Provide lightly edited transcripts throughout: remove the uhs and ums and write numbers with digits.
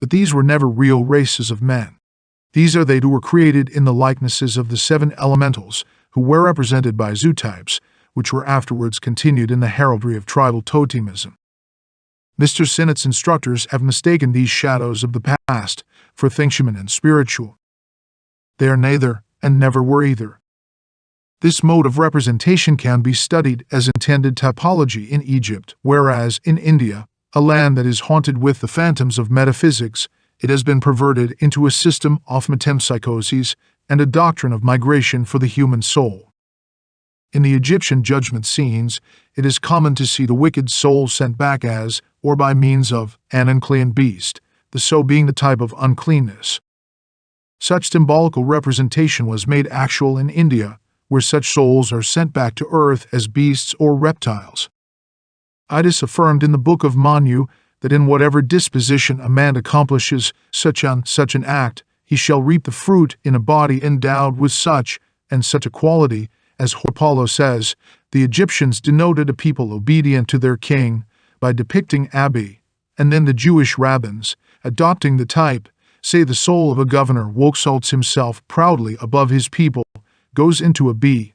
But these were never real races of men. These are they who were created in the likenesses of the seven elementals, who were represented by zootypes, which were afterwards continued in the heraldry of tribal totemism. Mr. Sinnott's instructors have mistaken these shadows of the past for things human and spiritual. They are neither, and never were either. This mode of representation can be studied as intended typology in Egypt, whereas in India, a land that is haunted with the phantoms of metaphysics, it has been perverted into a system of metempsychoses and a doctrine of migration for the human soul. In the Egyptian judgment scenes, it is common to see the wicked soul sent back as, or by means of, an unclean beast, the so being the type of uncleanness. Such symbolical representation was made actual in India, where such souls are sent back to earth as beasts or reptiles. It is affirmed in the Book of Manu that in whatever disposition a man accomplishes such an act, he shall reap the fruit in a body endowed with such and such a quality. As Apollo says, the Egyptians denoted a people obedient to their king by depicting Abi, and then the Jewish rabbins, adopting the type, say the soul of a governor who exalts himself proudly above his people, goes into a bee.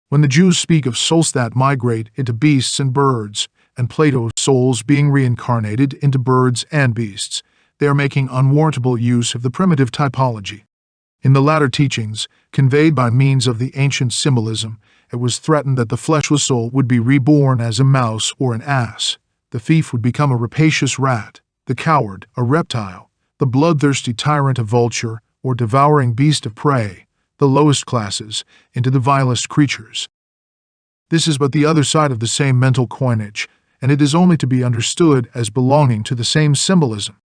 When the Jews speak of souls that migrate into beasts and birds, and Plato's souls being reincarnated into birds and beasts, they are making unwarrantable use of the primitive typology. In the latter teachings, conveyed by means of the ancient symbolism, it was threatened that the fleshless soul would be reborn as a mouse or an ass, the thief would become a rapacious rat, the coward a reptile, the bloodthirsty tyrant a vulture or devouring beast of prey, the lowest classes into the vilest creatures. This is but the other side of the same mental coinage, and it is only to be understood as belonging to the same symbolism.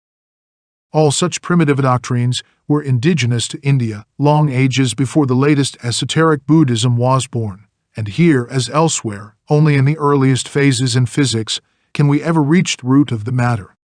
All such primitive doctrines were indigenous to India long ages before the latest esoteric Buddhism was born, and here, as elsewhere, only in the earliest phases in physics can we ever reach the root of the matter.